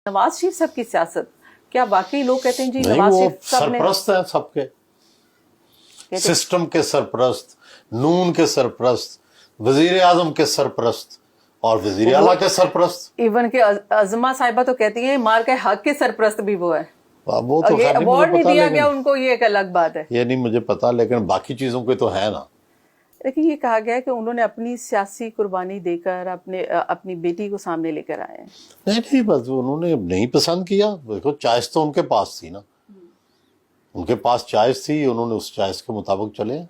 नवाज शरीफ साहब की सियासत, क्या वाकई लोग कहते हैं जी नहीं, नवाज वो शरीफ साहब ने सरप्रस्त हैं सबके, सिस्टम के सरप्रस्त, नून के सरप्रस्त, वजीर आजम के सरप्रस्त और वजीर आला के सरप्रस्त। इवन के अजमा साहिबा तो कहती हैं मार के हक के सरप्रस्त भी वो है। वो तो ये खैर अवार्ड नहीं मुझे पता, दिया लेकिन गया उनको, ये एक अलग बात है। ये नहीं मुझे पता, लेकिन बाकी चीजों के तो है ना। लेकिन ये कहा गया है कि उन्होंने अपनी सियासी कुर्बानी देकर अपनी बेटी को सामने लेकर आए हैं। नहीं, बस उन्होंने नहीं पसंद किया। देखो, चॉइस तो उनके पास थी ना, उनके पास चॉइस थी, उन्होंने उस चॉइस के मुताबिक चले।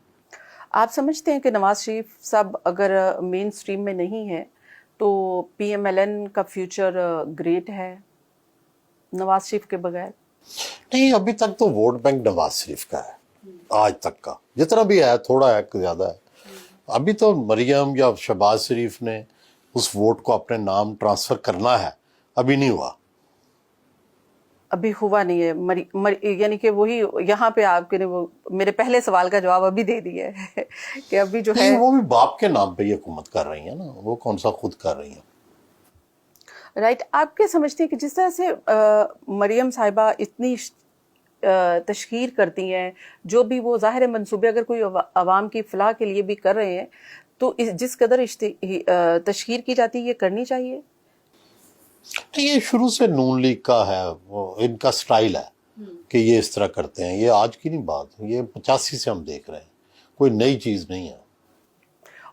आप समझते हैं कि नवाज शरीफ साहब अगर मेन स्ट्रीम में नहीं है तो PMLN का फ्यूचर ग्रेट है नवाज शरीफ के बगैर? नहीं, अभी तक तो वोट बैंक नवाज शरीफ का है, आज तक का जितना भी है, थोड़ा है ज्यादा है। अभी तो मरियम या शहबाज शरीफ ने उस वोट को अपने नाम ट्रांसफर करना है, अभी नहीं हुआ। अभी हुआ नहीं है, यानी कि वही यहाँ पे आपने वो मेरे पहले सवाल का जवाब अभी दे दिया है कि अभी जो है वो भी बाप के नाम पे ये हुकूमत कर रही है ना, वो कौन सा खुद कर रही है। राइट। आप क्या समझते हैं कि जिस तरह से मरियम साहिबा इतनी तशहीर करती हैं, जो भी वो ज़ाहिर है मंसूबे अगर कोई अवाम की फलाह के लिए भी कर रहे हैं, तो जिस कदर तशहीर की जाती है ये करनी चाहिए। ये शुरू से नून लीग का है, वो इनका स्टाइल है कि ये इस तरह करते हैं। ये आज की नहीं बात, ये 85 से हम देख रहे हैं, कोई नई चीज नहीं है।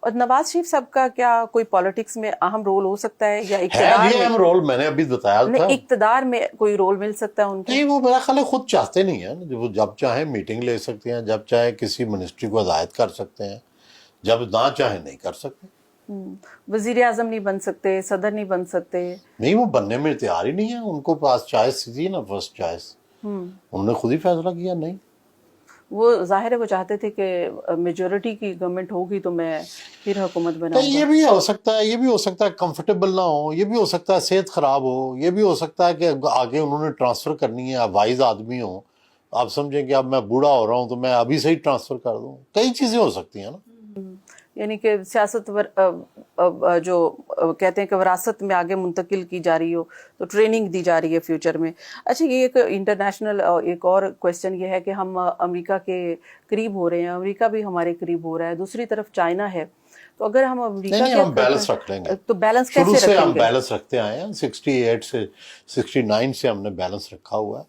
और नवाज शरीफ साहब का क्या कोई पॉलिटिक्स में अहम रोल हो सकता है या इक़्तिदार में? अहम रोल मैंने अभी बताया था। इक़्तिदार में कोई रोल मिल सकता है उनको? नहीं, वो मेरा ख्याल है खुद चाहते नहीं है। वो जब चाहे मीटिंग ले सकते हैं, जब चाहे किसी मिनिस्ट्री को हिदायत कर सकते हैं, जब ना चाहे नहीं कर सकते। वजीर आजम नहीं बन सकते, सदर नहीं बन सकते? नहीं, वो बनने में तैयार ही नहीं है। उनको पास चॉइस थी ना, फर्स्ट चॉइस, उन्होंने खुद ही फैसला किया नहीं। वो जाहिर है वो चाहते थे कि मेजोरिटी की गवर्नमेंट होगी तो मैं फिर हुकूमत बनाऊंगा। ये भी हो सकता है, ये भी हो सकता है कंफर्टेबल ना हो, ये भी हो सकता है सेहत खराब हो, ये भी हो सकता है कि आगे उन्होंने ट्रांसफर करनी है, वाइज आदमी हो, आप समझें कि अब मैं बूढ़ा हो रहा हूँ तो मैं अभी से ही ट्रांसफर कर दूं। कई चीजें हो सकती हैं ना। यानी कि सियासत जो कहते हैं कि विरासत में आगे मुंतकिल की जा रही हो, तो ट्रेनिंग दी जा रही है फ्यूचर में। अच्छा, ये एक इंटरनेशनल एक और क्वेश्चन ये है कि हम अमेरिका के करीब हो रहे हैं, अमेरिका भी हमारे करीब हो रहा है, दूसरी तरफ चाइना है, तो अगर हम अमेरिका के हम बैलेंस रख लेंगे तो बैलेंस कैसे रखेंगे? शुरू से हम बैलेंस रखते आए हैं, 68 से 69 से हमने बैलेंस रखा हुआ है।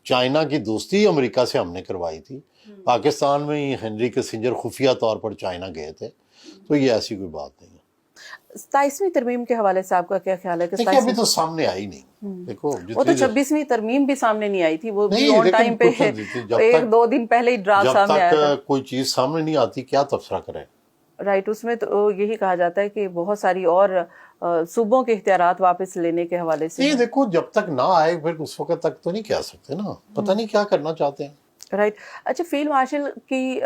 चाइना की दोस्ती अमेरिका से हमने करवाई थी, पाकिस्तान में ही हेनरी किसिंजर खुफिया तौर पर चाइना गए थे, तो ये ऐसी कोई बात नहीं है। 27वीं तरमीम के हवाले से आपका क्या ख्याल है? कि अभी तो सामने आई नहीं। देखो, वो तो 26वीं तरमीम भी सामने नहीं आई थी, वो भी ऑन टाइम पे है, एक दो दिन पहले ही ड्राफ्ट सामने आया था। कोई चीज सामने नहीं आती, क्या तबसरा करें। राइट, उसमें तो यही कहा जाता है कि बहुत सारी और सूबों के इख्तियारात वापस लेने के हवाले से। नहीं, देखो, जब तक ना आए फिर उस वक्त तक तो नहीं कह सकते ना, पता नहीं क्या करना चाहते हैं। राइट। अच्छा, फील्ड मार्शल की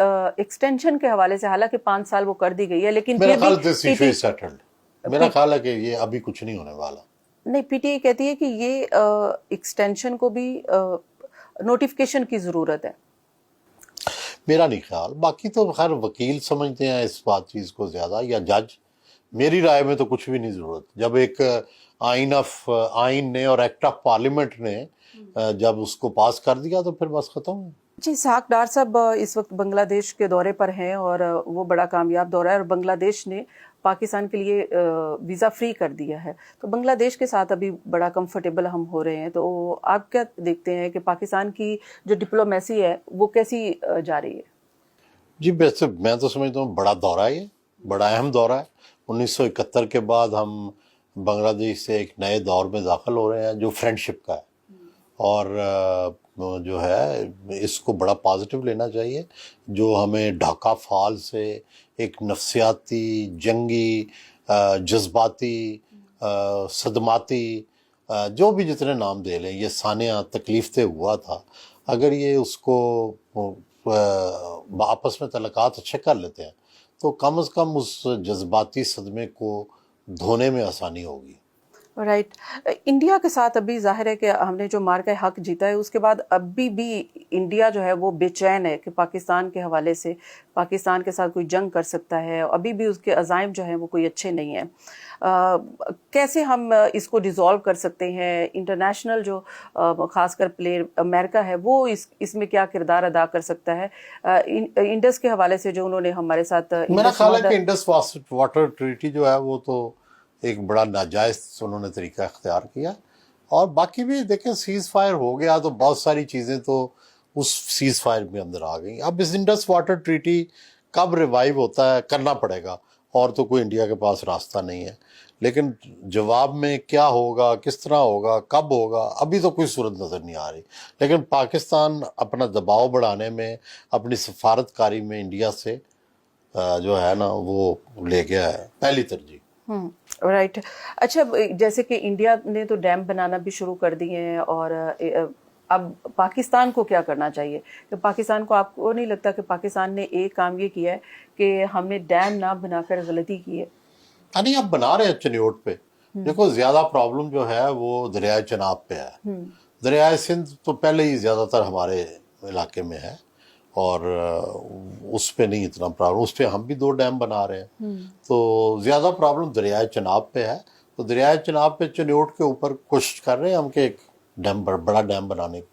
एक्सटेंशन के हवाले से हालांकि 5 साल वो कर दी गई है, लेकिन मेरा ख्याल है कि ये अभी कुछ नहीं होने वाला। नहीं, PTI कहती है कि ये एक्सटेंशन को भी नोटिफिकेशन की जरूरत है। मेरा नहीं ख्याल, बाकी तो खैर वकील समझते हैं इस बात चीज को ज्यादा, या जज। मेरी राय में तो कुछ भी नहीं जरूरत। जब एक आइन ने और एक्ट ऑफ पार्लियामेंट ने जब उसको पास कर दिया तो फिर बस खत्म। जी, इसहाक डार साहब इस वक्त बांग्लादेश के दौरे पर हैं और वो बड़ा कामयाब दौरा है और बांग्लादेश ने पाकिस्तान के लिए वीज़ा फ्री कर दिया है, तो बांग्लादेश के साथ अभी बड़ा कंफर्टेबल हम हो रहे हैं। तो आप क्या देखते हैं कि पाकिस्तान की जो डिप्लोमेसी है वो कैसी जा रही है? जी, वैसे मैं तो समझता हूँ बड़ा दौरा है, ये बड़ा अहम दौरा है। 1971 के बाद हम बांग्लादेश से एक नए दौर में दाखिल हो रहे हैं जो फ्रेंडशिप का है, और जो है इसको बड़ा पॉजिटिव लेना चाहिए। जो हमें ढाका फाल से एक नफ्सियाती, जंगी, जज्बाती, सदमाती, जो भी जितने नाम दे लें, ये सानिया तकलीफ हुआ था, अगर ये उसको आपस में तलक़ात अच्छे कर लेते हैं तो कम से कम उस जज्बाती सदमे को धोने में आसानी होगी। राइट। इंडिया के साथ अभी जाहिर है कि हमने जो मार्का हक जीता है उसके बाद अभी भी इंडिया जो है वो बेचैन है कि पाकिस्तान के हवाले से पाकिस्तान के साथ कोई जंग कर सकता है, अभी भी उसके अज़ाइम जो हैं वो कोई अच्छे नहीं हैं। कैसे हम इसको डिज़ोल्व कर सकते हैं? इंटरनेशनल जो ख़ासकर प्लेयर अमेरिका है वो इसमें क्या किरदार अदा कर सकता है? इंडस के हवाले से जो उन्होंने हमारे साथ मेरा ख्याल है कि इंडस वाटर ट्रीटी जो है वो तो एक बड़ा नाजायज उन्होंने तरीका इख्तियार किया, और बाकी भी देखें सीज़ फायर हो गया तो बहुत सारी चीज़ें तो उस सीज़ फायर में अंदर आ गई। अब इस इंडस वाटर ट्रीटी कब रिवाइव होता है करना पड़ेगा, और तो कोई इंडिया के पास रास्ता नहीं है, लेकिन जवाब में क्या होगा, किस तरह होगा, कब होगा, अभी तो कोई सूरत नज़र नहीं आ रही। लेकिन पाकिस्तान अपना दबाव बढ़ाने में, अपनी सफारतकारी में इंडिया से जो है ना वो ले गया है पहली तरजीह। राइट। अच्छा, जैसे कि इंडिया ने तो डैम बनाना भी शुरू कर दिए हैं, और अब पाकिस्तान को क्या करना चाहिए? कि पाकिस्तान को, आपको नहीं लगता कि पाकिस्तान ने एक काम ये किया है कि हमने डैम ना बनाकर गलती की है? नहीं, अब बना रहे हैं चनियोट पे। देखो ज्यादा प्रॉब्लम जो है वो दरियाए चनाब पे है। दरियाए सिंध तो पहले ही ज्यादातर हमारे इलाके में है, और उस पे नहीं इतना प्रॉब्लम, उस पे हम भी 2 डैम बना रहे हैं। तो ज्यादा प्रॉब्लम दरियाए चनाब पे है। तो दरियाए चनाब पे चनियोट के ऊपर कोशिश कर रहे हैं हम कि एक डैम, बड़ा डैम बनाने की।